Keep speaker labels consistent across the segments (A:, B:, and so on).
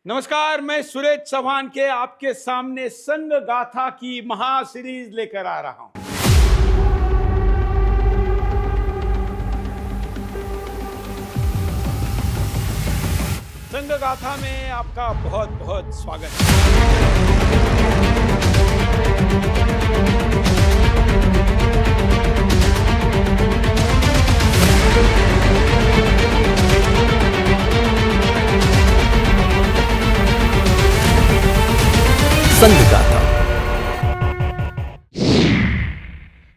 A: नमस्कार, मैं सुरेश चौहान के आपके सामने संघ गाथा की महा सीरीज लेकर आ रहा हूं। संघ गाथा में आपका बहुत बहुत स्वागत है।
B: संघ गाथा।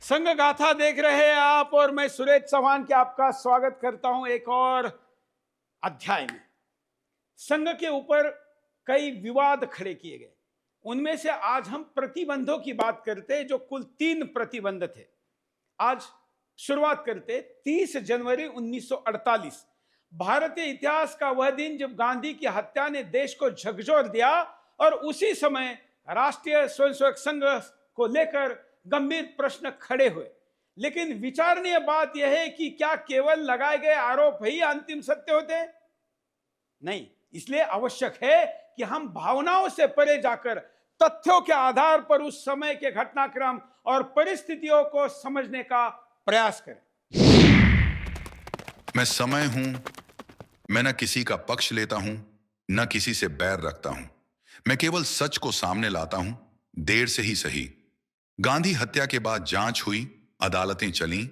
A: संघ गाथा देख रहे हैं आप और मैं सुरेश चौहान के आपका स्वागत करता हूं एक और अध्याय में। संघ के ऊपर कई विवाद खड़े किए गए, उनमें से आज हम प्रतिबंधों की बात करते हैं, जो कुल 3 प्रतिबंध थे। आज शुरुआत करते 30 जनवरी 1948, भारतीय इतिहास का वह दिन जब गांधी की हत्या ने देश को झकझोर दिया और उसी समय राष्ट्रीय स्वयंसेवक संघ को लेकर गंभीर प्रश्न खड़े हुए। लेकिन विचारणीय बात यह है कि क्या केवल लगाए गए आरोप ही अंतिम सत्य होते हैं? नहीं, इसलिए आवश्यक है कि हम भावनाओं से परे जाकर तथ्यों के आधार पर उस समय के घटनाक्रम और परिस्थितियों को समझने का प्रयास करें।
C: मैं समय हूं, मैं न किसी का पक्ष लेता हूं, न किसी से बैर रखता हूं। मैं केवल सच को सामने लाता हूं, देर से ही सही। गांधी हत्या के बाद जांच हुई, अदालतें चलीं,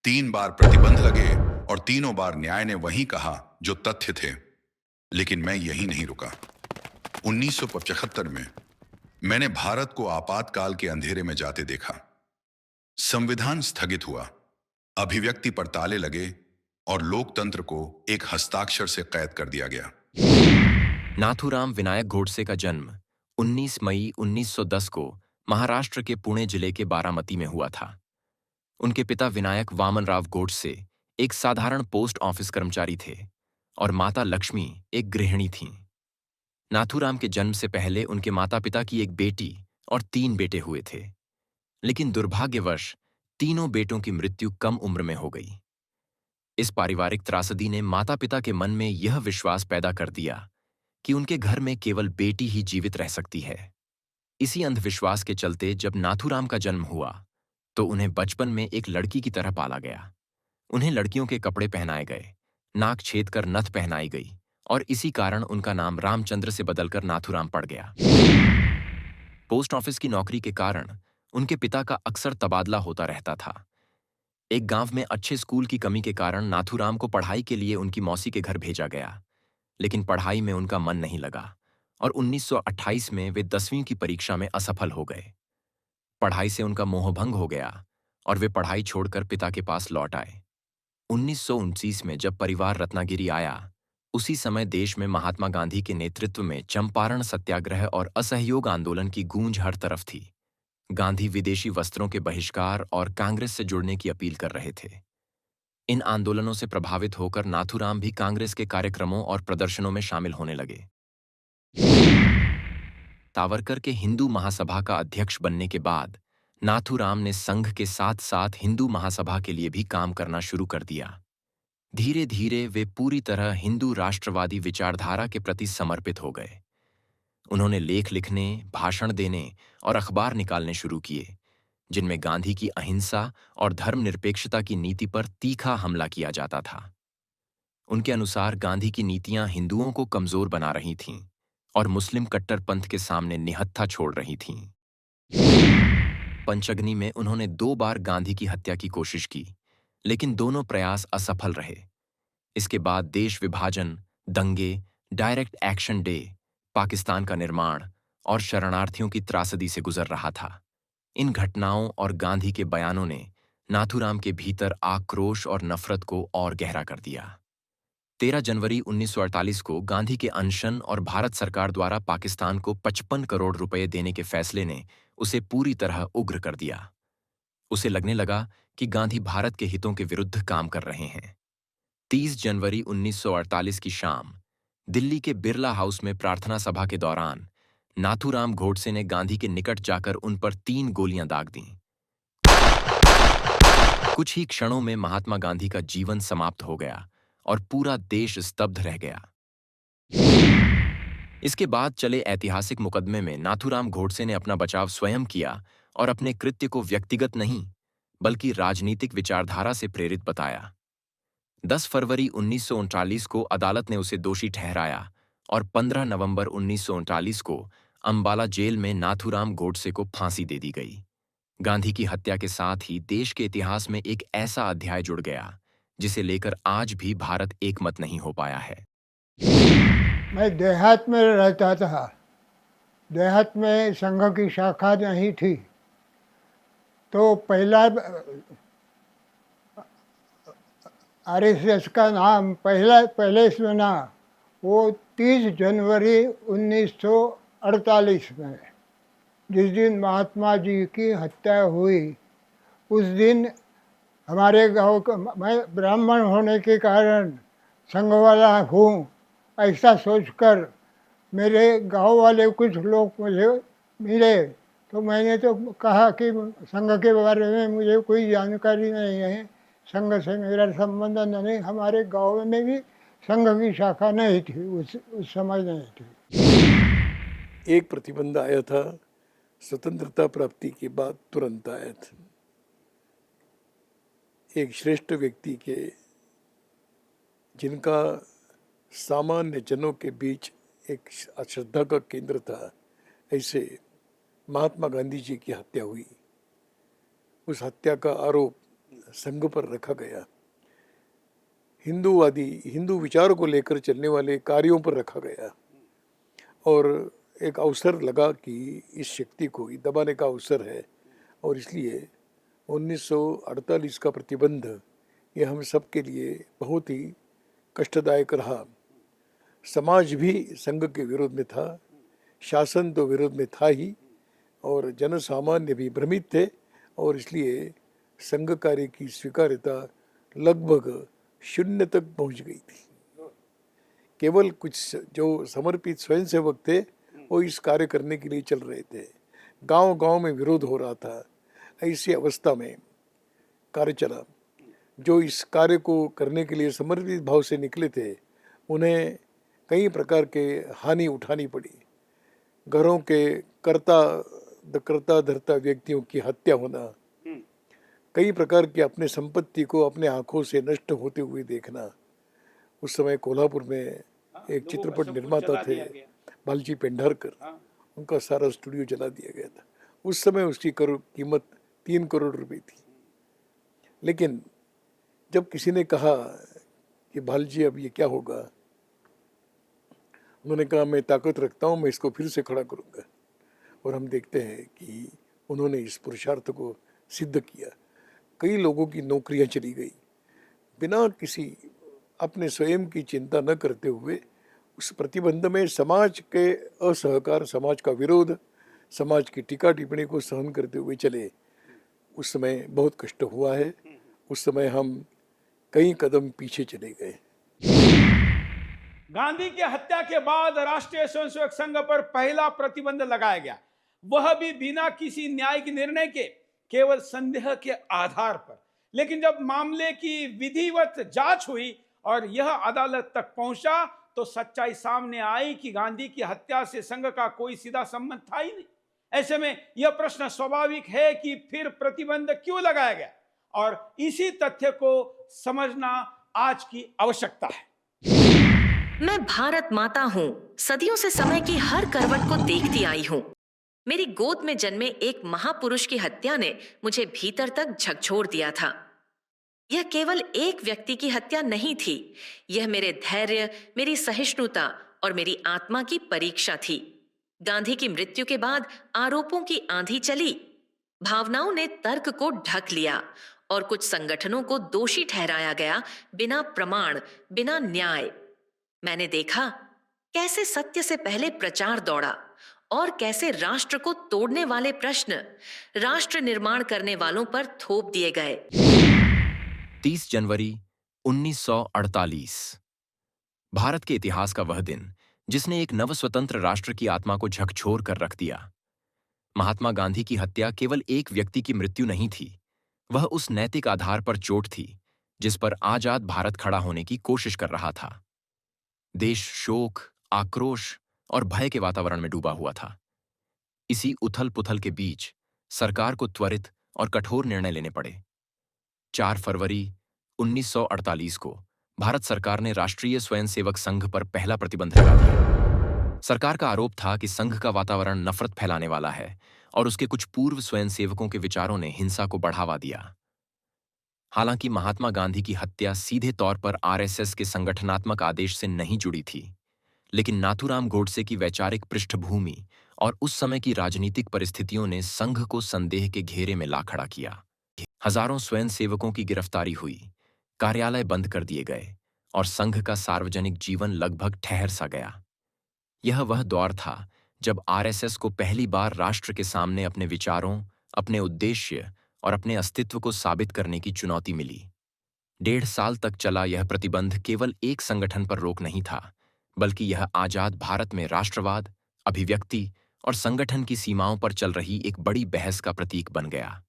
C: 3 बार प्रतिबंध लगे और तीनों बार न्याय ने वही कहा जो तथ्य थे। लेकिन मैं यही नहीं रुका। 1975 में मैंने भारत को आपातकाल के अंधेरे में जाते देखा। संविधान स्थगित हुआ, अभिव्यक्ति पर ताले लगे और लोकतंत्र को एक हस्ताक्षर से कैद कर दिया गया।
B: नाथूराम विनायक गोडसे का जन्म 19 मई 1910 को महाराष्ट्र के पुणे जिले के बारामती में हुआ था। उनके पिता विनायक वामनराव गोडसे एक साधारण पोस्ट ऑफिस कर्मचारी थे और माता लक्ष्मी एक गृहिणी थीं। नाथूराम के जन्म से पहले उनके माता-पिता की एक बेटी और 3 बेटे हुए थे, लेकिन दुर्भाग्यवश तीनों बेटों की मृत्यु कम उम्र में हो गई। इस पारिवारिक त्रासदी ने माता-पिता के मन में यह विश्वास पैदा कर दिया कि उनके घर में केवल बेटी ही जीवित रह सकती है। इसी अंधविश्वास के चलते जब नाथूराम का जन्म हुआ तो उन्हें बचपन में एक लड़की की तरह पाला गया। उन्हें लड़कियों के कपड़े पहनाए गए, नाक छेद कर नथ पहनाई गई और इसी कारण उनका नाम रामचंद्र से बदलकर नाथूराम पड़ गया। पोस्ट ऑफिस की नौकरी के कारण उनके पिता का अक्सर तबादला होता रहता था। एक गांव में अच्छे स्कूल की कमी के कारण नाथूराम को पढ़ाई के लिए उनकी मौसी के घर भेजा गया, लेकिन पढ़ाई में उनका मन नहीं लगा और 1928 में वे 10वीं की परीक्षा में असफल हो गए। पढ़ाई से उनका मोहभंग हो गया और वे पढ़ाई छोड़कर पिता के पास लौट आए। 1929 में जब परिवार रत्नागिरी आया, उसी समय देश में महात्मा गांधी के नेतृत्व में चंपारण सत्याग्रह और असहयोग आंदोलन की गूंज हर तरफ थी। गांधी विदेशी वस्त्रों के बहिष्कार और कांग्रेस से जुड़ने की अपील कर रहे थे। इन आंदोलनों से प्रभावित होकर नाथूराम भी कांग्रेस के कार्यक्रमों और प्रदर्शनों में शामिल होने लगे। सावरकर के हिंदू महासभा का अध्यक्ष बनने के बाद नाथूराम ने संघ के साथ साथ हिंदू महासभा के लिए भी काम करना शुरू कर दिया। धीरे धीरे वे पूरी तरह हिंदू राष्ट्रवादी विचारधारा के प्रति समर्पित हो गए। उन्होंने लेख लिखने, भाषण देने और अखबार निकालने शुरू किए, जिनमें गांधी की अहिंसा और धर्मनिरपेक्षता की नीति पर तीखा हमला किया जाता था। उनके अनुसार गांधी की नीतियां हिंदुओं को कमजोर बना रही थीं और मुस्लिम कट्टरपंथ के सामने निहत्था छोड़ रही थीं। पंचगनी में उन्होंने 2 बार गांधी की हत्या की कोशिश की, लेकिन दोनों प्रयास असफल रहे। इसके बाद देश विभाजन, दंगे, डायरेक्ट एक्शन डे, पाकिस्तान का निर्माण और शरणार्थियों की त्रासदी से गुजर रहा था। इन घटनाओं और गांधी के बयानों ने नाथूराम के भीतर आक्रोश और नफरत को और गहरा कर दिया। 13 जनवरी 1948 को गांधी के अनशन और भारत सरकार द्वारा पाकिस्तान को 55 करोड़ रुपए देने के फैसले ने उसे पूरी तरह उग्र कर दिया। उसे लगने लगा कि गांधी भारत के हितों के विरुद्ध काम कर रहे हैं। 30 जनवरी 1948 की शाम दिल्ली के बिरला हाउस में प्रार्थना सभा के दौरान नाथूराम गोडसे ने गांधी के निकट जाकर उन पर 3 गोलियां दाग दीं। कुछ ही क्षणों में महात्मा गांधी का जीवन समाप्त हो गया और पूरा देश स्तब्ध रह गया। इसके बाद चले ऐतिहासिक मुकदमे में नाथूराम गोडसे ने अपना बचाव स्वयं किया और अपने कृत्य को व्यक्तिगत नहीं बल्कि राजनीतिक विचारधारा से प्रेरित बताया। 10 फरवरी 1939 को अदालत ने उसे दोषी ठहराया और 15 नवंबर 1939 को अंबाला जेल में नाथूराम गोडसे को फांसी दे दी गई। गांधी की हत्या के साथ ही देश के इतिहास में एक ऐसा अध्याय जुड़ गया जिसे लेकर आज भी भारत एकमत नहीं हो पाया है।
D: मैं देहात में रहता था। देहात में संघ की शाखा नहीं थी, तो पहला आरएसएस का नाम पहले सुना वो 30 जनवरी 1948 में, जिस दिन महात्मा जी की हत्या हुई। उस दिन हमारे गांव का, मैं ब्राह्मण होने के कारण संघ वाला हूँ ऐसा सोचकर मेरे गांव वाले कुछ लोग मुझे मिले, तो मैंने तो कहा कि संघ के बारे में मुझे कोई जानकारी नहीं है, संघ से मेरा संबंध नहीं। हमारे गांव में भी संघ की शाखा नहीं थी, उस समय नहीं थी।
E: एक प्रतिबंध आया था, स्वतंत्रता प्राप्ति के बाद तुरंत आया था। एक श्रेष्ठ व्यक्ति के, जिनका सामान्य जनों के बीच एक श्रद्धा का केंद्र था, ऐसे महात्मा गांधी जी की हत्या हुई। उस हत्या का आरोप संघ पर रखा गया। हिंदू विचारों को लेकर चलने वाले कार्यों पर रखा गया और एक अवसर लगा कि इस शक्ति को दबाने का अवसर है, और इसलिए 1948 का प्रतिबंध ये हम सब के लिए बहुत ही कष्टदायक रहा। समाज भी संघ के विरोध में था, शासन तो विरोध में था ही, और जन सामान्य भी भ्रमित थे, और इसलिए संघ कार्य की स्वीकार्यता लगभग शून्य तक पहुंच गई थी। केवल कुछ जो समर्पित स्वयंसेवक थे वो इस कार्य करने के लिए चल रहे थे। गांव-गांव में विरोध हो रहा था। ऐसी अवस्था में कार्य चला। जो इस कार्य को करने के लिए समर्पित भाव से निकले थे, उन्हें कई प्रकार के हानि उठानी पड़ी। घरों के करता धरता व्यक्तियों की हत्या होना, कई प्रकार की अपने संपत्ति को अपने आंखों से नष्ट होते हुए देखना। उस समय कोल्हापुर में एक चित्रपट निर्माता थे बालजी पेंढारकर, उनका सारा स्टूडियो जला दिया गया था। उस समय उसकी कीमत 3 करोड़ रुपए थी। लेकिन जब किसी ने कहा कि बालजी अब ये क्या होगा, उन्होंने कहा मैं ताकत रखता हूँ, मैं इसको फिर से खड़ा करूँगा। और हम देखते हैं कि उन्होंने इस पुरुषार्थ को सिद्ध किया। कई लोगों की नौकरियां चली गई बिना किसी अपने स्वयं की चिंता न करते हुए। उस प्रतिबंध में समाज के असहकार, समाज का विरोध, समाज की टीका टिप्पणी को सहन करते हुए चले। उस समय बहुत कष्ट हुआ है। उस समय हम कई कदम पीछे चले गए।
A: गांधी की हत्या के बाद राष्ट्रीय स्वयंसेवक संघ पर पहला प्रतिबंध लगाया गया, वह भी बिना किसी न्यायिक निर्णय के, केवल संदेह के आधार पर। लेकिन जब मामले की विधिवत जांच हुई और यह अदालत तक पहुंचा, तो सच्चाई सामने आई कि गांधी की हत्या से संघ का कोई सीधा संबंध था ही नहीं। ऐसे में यह प्रश्न स्वाभाविक है कि फिर प्रतिबंध क्यों लगाया गया, और इसी तथ्य को समझना आज की आवश्यकता है।
F: मैं भारत माता हूँ, सदियों से समय की हर करवट को देखती आई हूँ। मेरी गोद में जन्मे एक महापुरुष की हत्या ने मुझे भीतर तक झकझोर दिया था। यह केवल एक व्यक्ति की हत्या नहीं थी, यह मेरे धैर्य, मेरी सहिष्णुता और मेरी आत्मा की परीक्षा थी। गांधी की मृत्यु के बाद आरोपों की आंधी चली। भावनाओं ने तर्क को ढक लिया और कुछ संगठनों को दोषी ठहराया गया, बिना प्रमाण, बिना न्याय। मैंने देखा कैसे सत्य से पहले प्रचार दौड़ा और कैसे राष्ट्र को तोड़ने वाले प्रश्न राष्ट्र निर्माण करने वालों पर थोप दिए गए।
B: 30 जनवरी 1948 भारत के इतिहास का वह दिन जिसने एक नव स्वतंत्र राष्ट्र की आत्मा को झकझोर कर रख दिया। महात्मा गांधी की हत्या केवल एक व्यक्ति की मृत्यु नहीं थी, वह उस नैतिक आधार पर चोट थी जिस पर आजाद भारत खड़ा होने की कोशिश कर रहा था। देश शोक, आक्रोश और भय के वातावरण में डूबा हुआ था। इसी उथल-पुथल के बीच सरकार को त्वरित और कठोर निर्णय लेने पड़े। 4 फरवरी 1948 को भारत सरकार ने राष्ट्रीय स्वयंसेवक संघ पर पहला प्रतिबंध लगा दिया। सरकार का आरोप था कि संघ का वातावरण नफरत फैलाने वाला है और उसके कुछ पूर्व स्वयंसेवकों के विचारों ने हिंसा को बढ़ावा दिया। हालांकि महात्मा गांधी की हत्या सीधे तौर पर आरएसएस के संगठनात्मक आदेश से नहीं जुड़ी थी, लेकिन नाथूराम गोडसे की वैचारिक पृष्ठभूमि और उस समय की राजनीतिक परिस्थितियों ने संघ को संदेह के घेरे में ला खड़ा किया। हजारों स्वयंसेवकों की गिरफ्तारी हुई, कार्यालय बंद कर दिए गए और संघ का सार्वजनिक जीवन लगभग ठहर सा गया। यह वह दौर था जब आरएसएस को पहली बार राष्ट्र के सामने अपने विचारों, अपने उद्देश्य और अपने अस्तित्व को साबित करने की चुनौती मिली। 1.5 साल तक चला यह प्रतिबंध केवल एक संगठन पर रोक नहीं था, बल्कि यह आजाद भारत में राष्ट्रवाद, अभिव्यक्ति और संगठन की सीमाओं पर चल रही एक बड़ी बहस का प्रतीक बन गया।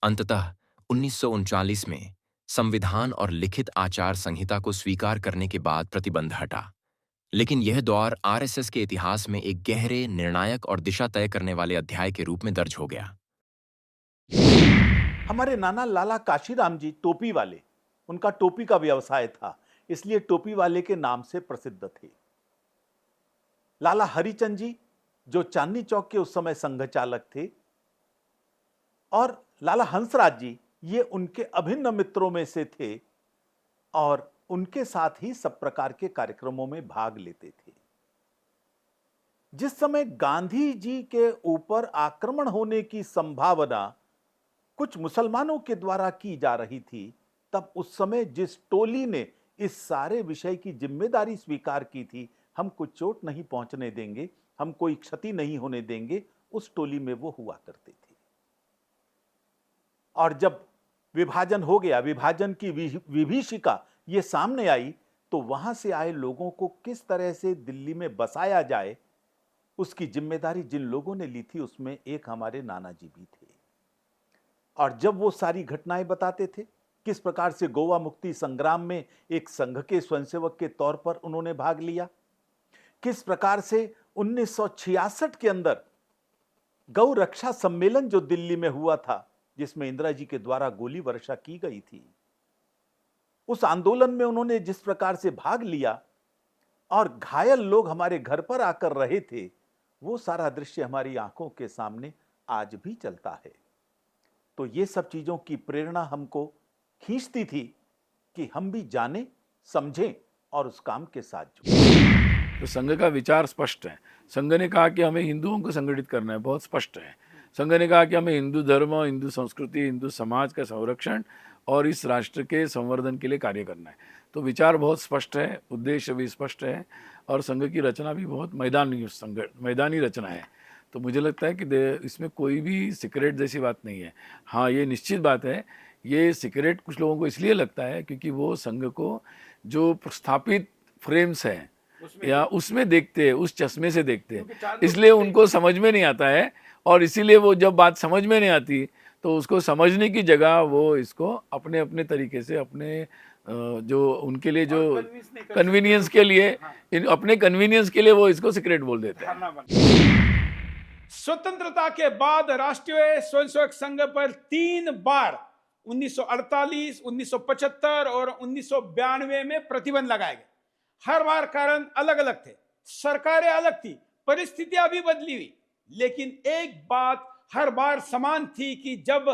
B: अंततः 1939 में संविधान और लिखित आचार संहिता को स्वीकार करने के बाद प्रतिबंध हटा, लेकिन यह दौर आरएसएस के इतिहास में एक गहरे, निर्णायक और दिशा तय करने वाले अध्याय के रूप में दर्ज हो गया।
G: हमारे नाना लाला काशीराम जी टोपी वाले, उनका टोपी का व्यवसाय था, इसलिए टोपी वाले के नाम से प्रसिद्ध थे। लाला हरिचंद जी जो चांदनी चौक के उस समय संघ चालक थे, और लाला हंसराज जी ये उनके अभिन्न मित्रों में से थे और उनके साथ ही सब प्रकार के कार्यक्रमों में भाग लेते थे। जिस समय गांधी जी के ऊपर आक्रमण होने की संभावना कुछ मुसलमानों के द्वारा की जा रही थी, तब उस समय जिस टोली ने इस सारे विषय की जिम्मेदारी स्वीकार की थी, हम कुछ चोट नहीं पहुंचने देंगे, हम कोई क्षति नहीं होने देंगे, उस टोली में वो हुआ करते थे। और जब विभाजन हो गया, विभाजन की विभीषिका ये सामने आई, तो वहां से आए लोगों को किस तरह से दिल्ली में बसाया जाए, उसकी जिम्मेदारी जिन लोगों ने ली थी उसमें एक हमारे नाना जी भी थे। और जब वो सारी घटनाएं बताते थे, किस प्रकार से गोवा मुक्ति संग्राम में एक संघ के स्वयंसेवक के तौर पर उन्होंने भाग लिया, किस प्रकार से 1966 के अंदर गौ रक्षा सम्मेलन जो दिल्ली में हुआ था, जिसमें इंदिरा जी के द्वारा गोली वर्षा की गई थी, उस आंदोलन में उन्होंने जिस प्रकार से भाग लिया और घायल लोग हमारे घर पर आकर रहे थे, वो सारा दृश्य हमारी आंखों के सामने आज भी चलता है। तो ये सब चीजों की प्रेरणा हमको खींचती थी कि हम भी जाने, समझें और उस काम के साथ जुड़ें।
E: तो संघ का विचार स्पष्ट है। संघ ने कहा कि हमें हिंदुओं को संगठित करना है, बहुत स्पष्ट है। संघ ने कहा कि हमें हिंदू धर्म, हिंदू संस्कृति, हिंदू समाज का संरक्षण और इस राष्ट्र के संवर्धन के लिए कार्य करना है। तो विचार बहुत स्पष्ट है, उद्देश्य भी स्पष्ट है और संघ की रचना भी बहुत मैदानी रचना है। तो मुझे लगता है कि इसमें कोई भी सीक्रेट जैसी बात नहीं है। हाँ, ये निश्चित बात है, ये सीक्रेट कुछ लोगों को इसलिए लगता है क्योंकि वो संघ को जो प्रस्थापित फ्रेम्स हैं या उसमें देखते हैं, उस चश्मे से देखते हैं, इसलिए उनको समझ में नहीं आता है। और इसीलिए वो जब बात समझ में नहीं आती तो उसको समझने की जगह वो इसको अपने अपने तरीके से, अपने जो उनके लिए जो कन्वीनियंस के लिए, अपने कन्वीनियंस के लिए वो इसको सीक्रेट बोल देते हैं।
A: स्वतंत्रता के बाद राष्ट्रीय स्वयंसेवक संघ पर 3 बार 1948, 1975 और 1992 में प्रतिबंध लगाए गए। हर बार कारण अलग अलग थे, सरकारें अलग थी, परिस्थितियां भी बदली हुई, लेकिन एक बात हर बार समान थी कि जब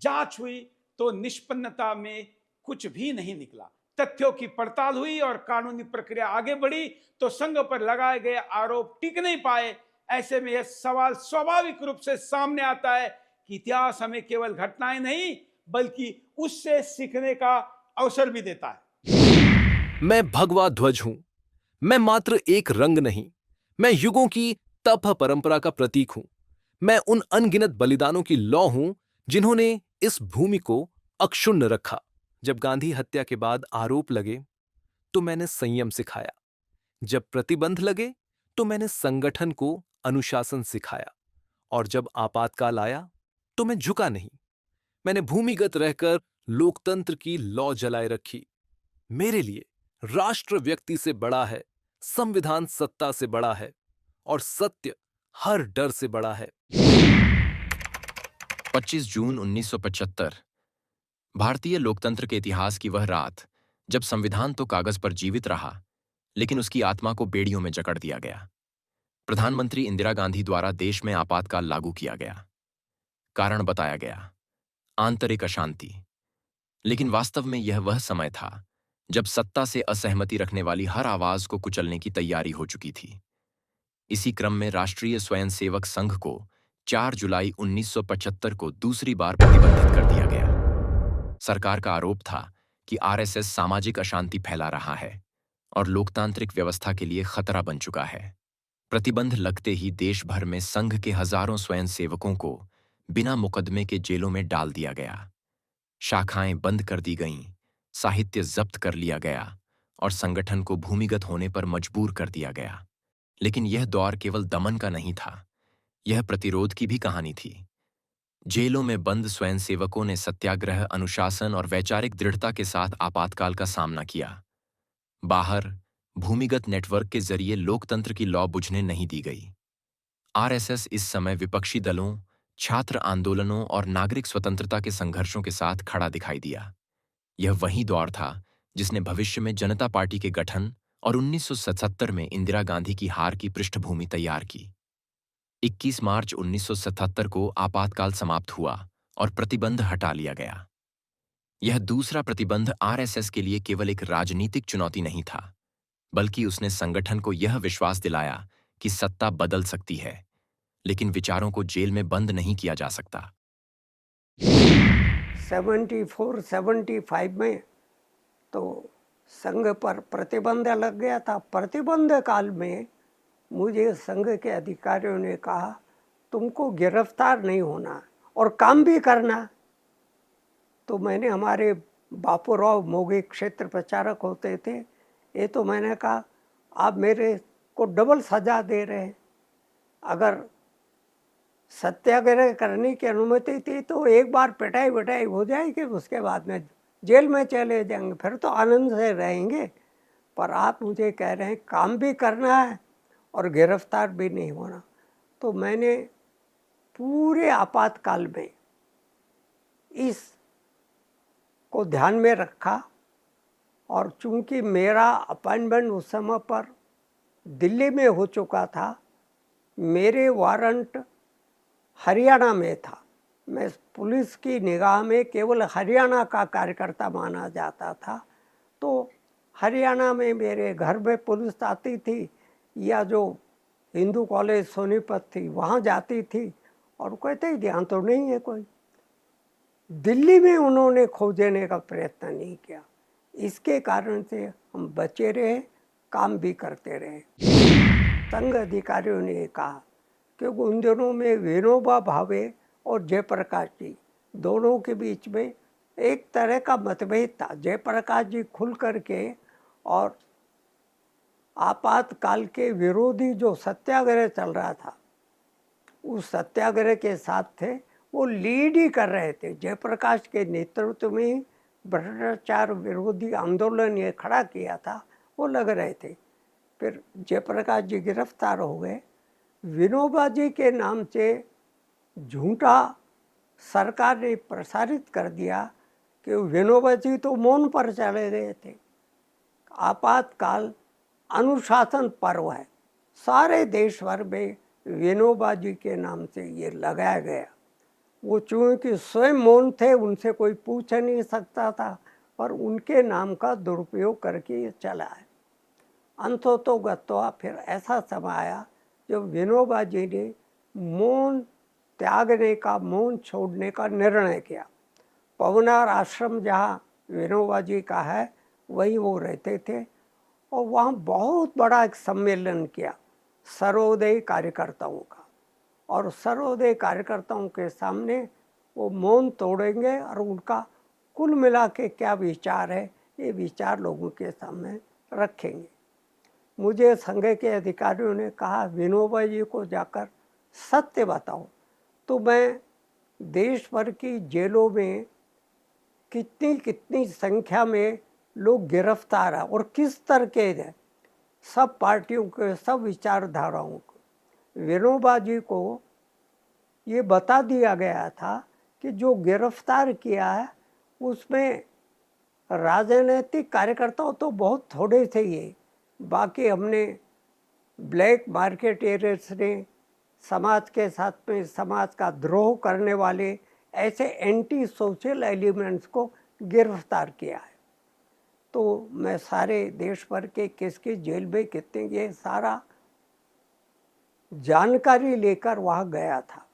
A: जांच हुई तो निष्पन्नता में कुछ भी नहीं निकला। तथ्यों की पड़ताल हुई और कानूनी प्रक्रिया आगे बढ़ी तो संघ पर लगाए गए आरोप टिक नहीं पाए। ऐसे में यह सवाल स्वाभाविक रूप से सामने आता है कि इतिहास हमें केवल घटनाएं नहीं बल्कि उससे सीखने का अवसर भी देता है।
H: मैं भगवा ध्वज हूं। मैं मात्र एक रंग नहीं, मैं युगों की तप परंपरा का प्रतीक हूं। मैं उन अनगिनत बलिदानों की लौ हूं जिन्होंने इस भूमि को अक्षुण्ण रखा। जब गांधी हत्या के बाद आरोप लगे तो मैंने संयम सिखाया, जब प्रतिबंध लगे तो मैंने संगठन को अनुशासन सिखाया, और जब आपातकाल आया तो मैं झुका नहीं। मैंने भूमिगत रहकर लोकतंत्र की लौ जलाए रखी। मेरे लिए राष्ट्र व्यक्ति से बड़ा है, संविधान सत्ता से बड़ा है। और सत्य हर डर से बड़ा है।
B: 25 जून 1975 भारतीय लोकतंत्र के इतिहास की वह रात जब संविधान तो कागज पर जीवित रहा, लेकिन उसकी आत्मा को बेड़ियों में जकड़ दिया गया। प्रधानमंत्री इंदिरा गांधी द्वारा देश में आपातकाल लागू किया गया। कारण बताया गया, आंतरिक अशांति। लेकिन वास्तव में यह वह समय था जब सत्ता से असहमति रखने वाली हर आवाज को कुचलने की तैयारी हो चुकी थी। इसी क्रम में राष्ट्रीय स्वयंसेवक संघ को 4 जुलाई 1975 को दूसरी बार प्रतिबंधित कर दिया गया। सरकार का आरोप था कि आरएसएस सामाजिक अशांति फैला रहा है और लोकतांत्रिक व्यवस्था के लिए खतरा बन चुका है। प्रतिबंध लगते ही देश भर में संघ के हजारों स्वयंसेवकों को बिना मुकदमे के जेलों में डाल दिया गया। शाखाएं बंद कर दी गईं, साहित्य जब्त कर लिया गया और संगठन को भूमिगत होने पर मजबूर कर दिया गया। लेकिन यह दौर केवल दमन का नहीं था, यह प्रतिरोध की भी कहानी थी। जेलों में बंद स्वयंसेवकों ने सत्याग्रह, अनुशासन और वैचारिक दृढ़ता के साथ आपातकाल का सामना किया। बाहर भूमिगत नेटवर्क के जरिए लोकतंत्र की लौ बुझने नहीं दी गई। आरएसएस इस समय विपक्षी दलों, छात्र आंदोलनों और नागरिक स्वतंत्रता के संघर्षों के साथ खड़ा दिखाई दिया। यह वही दौर था जिसने भविष्य में जनता पार्टी के गठन और 1977 में इंदिरा गांधी की हार की पृष्ठभूमि तैयार की। 21 मार्च 1977 को आपातकाल समाप्त हुआ और प्रतिबंध हटा लिया गया। यह दूसरा प्रतिबंध आरएसएस के लिए केवल एक राजनीतिक चुनौती नहीं था, बल्कि उसने संगठन को यह विश्वास दिलाया कि सत्ता बदल सकती है, लेकिन विचारों को जेल में बंद नहीं किया जा सकता।
I: 74-75 में तो संघ पर प्रतिबंध लग गया था। प्रतिबंध काल में मुझे संघ के अधिकारियों ने कहा, तुमको गिरफ्तार नहीं होना और काम भी करना। तो मैंने, हमारे बापूराव मोघे क्षेत्र प्रचारक होते थे, ये तो मैंने कहा आप मेरे को डबल सजा दे रहे हैं। अगर सत्याग्रह करने की अनुमति थी तो एक बार पिटाई विटाई हो जाएगी, उसके बाद में जेल में चले जाएंगे, फिर तो आनंद से रहेंगे। पर आप मुझे कह रहे हैं काम भी करना है और गिरफ्तार भी नहीं होना। तो मैंने पूरे आपातकाल में इस को ध्यान में रखा। और चूंकि मेरा अपॉइंटमेंट उस समय पर दिल्ली में हो चुका था, मेरे वारंट हरियाणा में था। मैं पुलिस की निगाह में केवल हरियाणा का कार्यकर्ता माना जाता था। तो हरियाणा में मेरे घर में पुलिस आती थी, या जो हिंदू कॉलेज सोनीपत थी वहाँ जाती थी, और कहते ही ध्यान तो नहीं है कोई। दिल्ली में उन्होंने खोजने का प्रयत्न नहीं किया। इसके कारण से हम बचे रहे, काम भी करते रहे। संघ अधिकारियों ने कहा, क्योंकि उन दिनों में विनोबा भावे और जयप्रकाश जी दोनों के बीच में एक तरह का मतभेद था। जयप्रकाश जी खुल करके और आपातकाल के विरोधी जो सत्याग्रह चल रहा था, उस सत्याग्रह के साथ थे, वो लीड ही कर रहे थे। जयप्रकाश के नेतृत्व में भ्रष्टाचार विरोधी आंदोलन ये खड़ा किया था, वो लग रहे थे। फिर जयप्रकाश जी गिरफ्तार हो गए। विनोबा जी के नाम से झूठा सरकार ने प्रसारित कर दिया कि विनोबा जी तो मौन पर चले गए थे। आपातकाल अनुशासन पर्व है, सारे देश भर में विनोबा जी के नाम से ये लगाया गया। वो चूँकि स्वयं मौन थे, उनसे कोई पूछ नहीं सकता था, पर उनके नाम का दुरुपयोग करके ये चला है। अंततोगत्वा फिर ऐसा समय आया जब विनोबा जी ने मौन त्यागने का, मौन छोड़ने का निर्णय किया। पवनार आश्रम जहाँ विनोबा जी का है, वहीं वो रहते थे, और वहाँ बहुत बड़ा एक सम्मेलन किया सर्वोदय कार्यकर्ताओं का। और सर्वोदय कार्यकर्ताओं के सामने वो मौन तोड़ेंगे और उनका कुल मिला के क्या विचार है, ये विचार लोगों के सामने रखेंगे। मुझे संघ के अधिकारियों ने कहा, विनोबा जी को जाकर सत्य बताओ। तो मैं देश भर की जेलों में कितनी कितनी संख्या में लोग गिरफ्तार हैं और किस तरह के हैं, सब पार्टियों के, सब विचारधाराओं को, विनोबा जी को ये बता दिया गया था कि जो गिरफ्तार किया है उसमें राजनीतिक कार्यकर्ता तो बहुत थोड़े थे, ये बाकी हमने ब्लैक मार्केट एरियर्स ने, समाज के साथ में समाज का द्रोह करने वाले ऐसे एंटी सोशल एलिमेंट्स को गिरफ्तार किया है। तो मैं सारे देश भर के किसकी जेल में कितने, ये सारा जानकारी लेकर वहाँ गया था।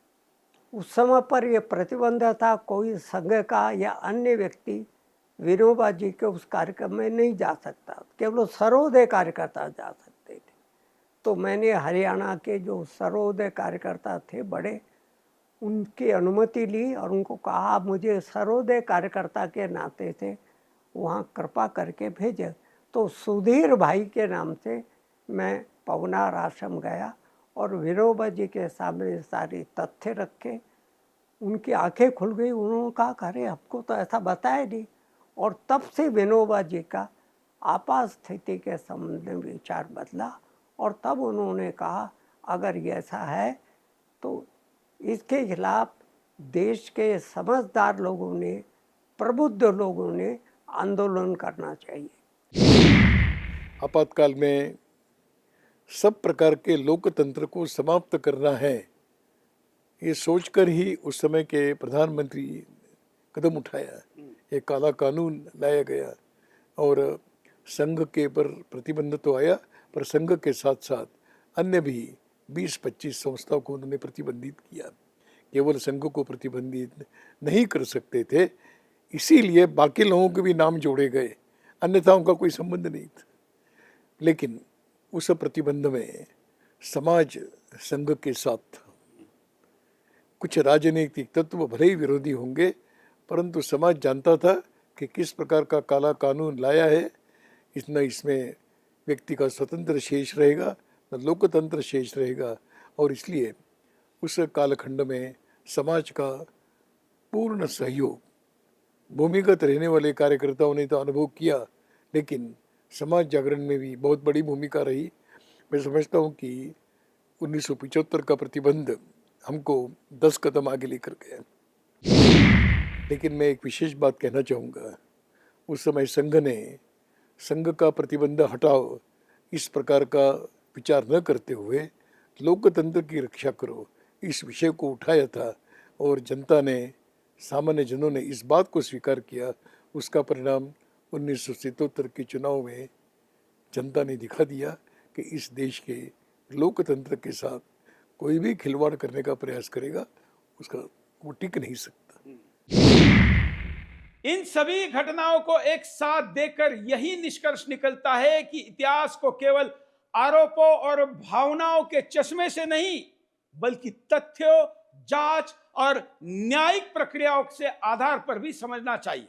I: उस समय पर यह प्रतिबंध था, कोई संघ का या अन्य व्यक्ति विनोबा जी के उस कार्यक्रम में नहीं जा सकता, केवल सर्वोदय कार्यकर्ता जा सकते थे। तो मैंने हरियाणा के जो सर्वोदय कार्यकर्ता थे बड़े, उनकी अनुमति ली और उनको कहा मुझे सर्वोदय कार्यकर्ता के नाते से वहाँ कृपा करके भेजे। तो सुधीर भाई के नाम से मैं पवनार आश्रम गया और विनोबा जी के सामने सारे तथ्य रखे। उनकी आंखें खुल गई, उन्होंने कहा अरे हमको तो ऐसा बताया नहीं। और तब से विनोबा जी का आपात स्थिति के संबंध में विचार बदला और तब उन्होंने कहा अगर ये ऐसा है तो इसके खिलाफ देश के समझदार लोगों ने, प्रबुद्ध लोगों ने आंदोलन करना चाहिए।
E: आपातकाल में सब प्रकार के लोकतंत्र को समाप्त करना है, ये सोचकर ही उस समय के प्रधानमंत्री कदम उठाया। एक काला कानून लाया गया और संघ के पर प्रतिबंध तो आया, पर संघ के साथ साथ अन्य भी 20-25 संस्थाओं को उन्होंने प्रतिबंधित किया। केवल संघ को प्रतिबंधित नहीं कर सकते थे, इसीलिए बाकी लोगों के भी नाम जोड़े गए, अन्यथा उनका कोई संबंध नहीं था। लेकिन उस प्रतिबंध में समाज संघ के साथ था। कुछ राजनीतिक तत्व भले ही विरोधी होंगे, परंतु समाज जानता था कि किस प्रकार का काला कानून लाया है, इतना इसमें व्यक्ति का स्वतंत्र शेष रहेगा न लोकतंत्र शेष रहेगा। और इसलिए उस कालखंड में समाज का पूर्ण सहयोग, भूमिगत रहने वाले कार्यकर्ताओं ने तो अनुभव किया, लेकिन समाज जागरण में भी बहुत बड़ी भूमिका रही। मैं समझता हूँ कि 1975 का प्रतिबंध हमको 10 कदम आगे लेकर गया। लेकिन मैं एक विशेष बात कहना चाहूँगा, उस समय संघ का प्रतिबंध हटाओ इस प्रकार का विचार न करते हुए लोकतंत्र की रक्षा करो, इस विषय को उठाया था और जनता ने, सामान्य जनों ने इस बात को स्वीकार किया। उसका परिणाम 1977 के चुनाव में जनता ने दिखा दिया कि इस देश के लोकतंत्र के साथ कोई भी खिलवाड़ करने का प्रयास करेगा, उसका वो टिक नहीं सकता।
A: इन सभी घटनाओं को एक साथ देखकर यही निष्कर्ष निकलता है कि इतिहास को केवल आरोपों और भावनाओं के चश्मे से नहीं, बल्कि तथ्यों, जांच और न्यायिक प्रक्रियाओं से आधार पर भी समझना चाहिए।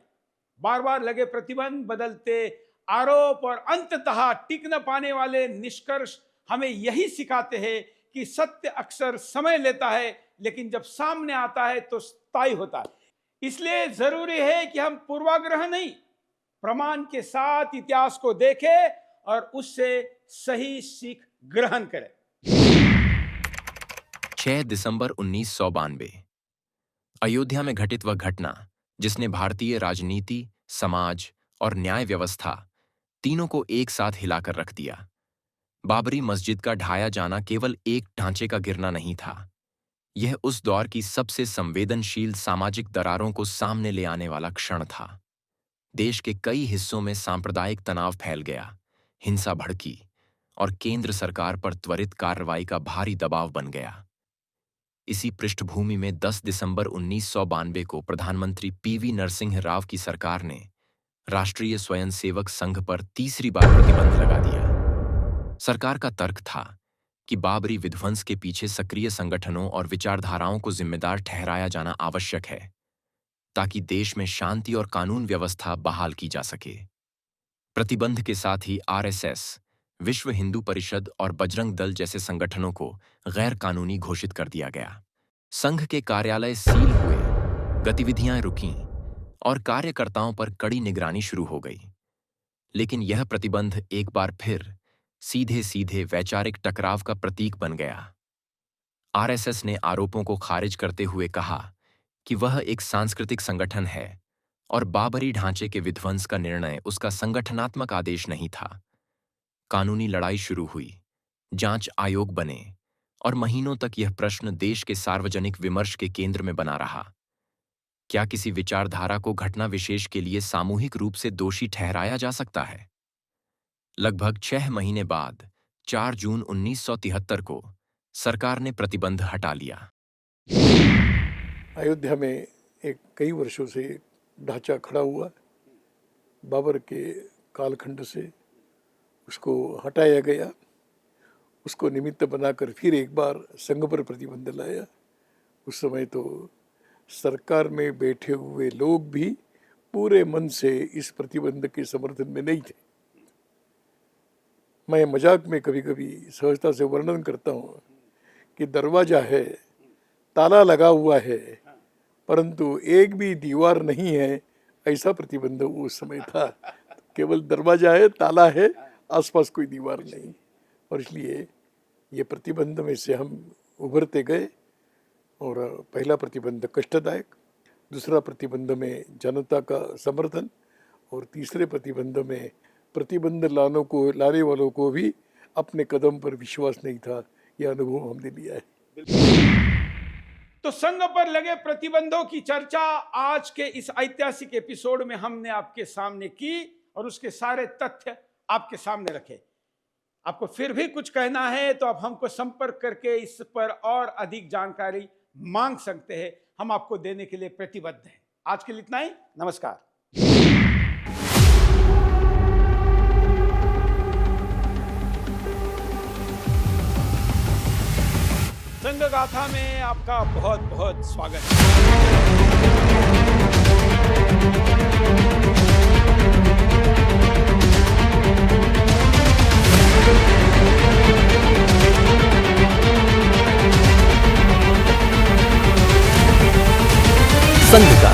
A: बार बार लगे प्रतिबंध, बदलते आरोप और अंततः टिक न पाने वाले निष्कर्ष हमें यही सिखाते हैं कि सत्य अक्सर समय लेता है, लेकिन जब सामने आता है तो स्थायी होता है। इसलिए जरूरी है कि हम पूर्वाग्रह नहीं, प्रमाण के साथ इतिहास को देखें और उससे सही सीख ग्रहण करें।
B: 6 दिसंबर 1992 अयोध्या में घटित वह घटना जिसने भारतीय राजनीति, समाज और न्याय व्यवस्था तीनों को एक साथ हिलाकर रख दिया। बाबरी मस्जिद का ढाया जाना केवल एक ढांचे का गिरना नहीं था, यह उस दौर की सबसे संवेदनशील सामाजिक दरारों को सामने ले आने वाला क्षण था। देश के कई हिस्सों में सांप्रदायिक तनाव फैल गया, हिंसा भड़की और केंद्र सरकार पर त्वरित कार्रवाई का भारी दबाव बन गया। इसी पृष्ठभूमि में 10 दिसंबर 1992 को प्रधानमंत्री पीवी नरसिंह राव की सरकार ने राष्ट्रीय स्वयंसेवक संघ पर तीसरी बार प्रतिबंध लगा दिया। सरकार का तर्क था कि बाबरी विध्वंस के पीछे सक्रिय संगठनों और विचारधाराओं को जिम्मेदार ठहराया जाना आवश्यक है, ताकि देश में शांति और कानून व्यवस्था बहाल की जा सके। प्रतिबंध के साथ ही आरएसएस, विश्व हिंदू परिषद और बजरंग दल जैसे संगठनों को गैर कानूनी घोषित कर दिया गया। संघ के कार्यालय सील हुए, गतिविधियां रुकीं और कार्यकर्ताओं पर कड़ी निगरानी शुरू हो गई। लेकिन यह प्रतिबंध एक बार फिर सीधे सीधे वैचारिक टकराव का प्रतीक बन गया। आरएसएस ने आरोपों को खारिज करते हुए कहा कि वह एक सांस्कृतिक संगठन है और बाबरी ढांचे के विध्वंस का निर्णय उसका संगठनात्मक आदेश नहीं था। कानूनी लड़ाई शुरू हुई, जांच आयोग बने और महीनों तक यह प्रश्न देश के सार्वजनिक विमर्श के केंद्र में बना रहा। क्या किसी विचारधारा को घटना विशेष के लिए सामूहिक रूप से दोषी ठहराया जा सकता है? लगभग 6 महीने बाद 4 जून 1973 को सरकार ने प्रतिबंध हटा लिया।
E: अयोध्या में एक कई वर्षों से ढांचा खड़ा हुआ, बाबर के कालखंड से उसको हटाया गया। उसको निमित्त बनाकर फिर एक बार संघ पर प्रतिबंध लाया। उस समय तो सरकार में बैठे हुए लोग भी पूरे मन से इस प्रतिबंध के समर्थन में नहीं थे। मैं मजाक में कभी कभी सहजता से वर्णन करता हूँ कि दरवाजा है, ताला लगा हुआ है, परंतु एक भी दीवार नहीं है, ऐसा प्रतिबंध उस समय था। केवल दरवाजा है, ताला है, आसपास कोई दीवार नहीं। और इसलिए ये प्रतिबंध में से हम उभरते गए। और पहला प्रतिबंध कष्टदायक, दूसरा प्रतिबंध में जनता का समर्थन, और तीसरे प्रतिबंध में प्रतिबंध लाने वालों को भी अपने कदम पर विश्वास नहीं था। यह अनुभव हमने लिया है।
A: तो संघ पर लगे प्रतिबंधों की चर्चा आज के इस ऐतिहासिक एपिसोड में हमने आपके सामने की और उसके सारे तथ्य आपके सामने रखे। आपको फिर भी कुछ कहना है तो आप हमको संपर्क करके इस पर और अधिक जानकारी मांग सकते हैं। हम आपको देने के लिए प्रतिबद्ध हैं। आज के लिए इतना ही। नमस्कार। संघ गाथा में आपका बहुत बहुत स्वागत है।
H: संघ का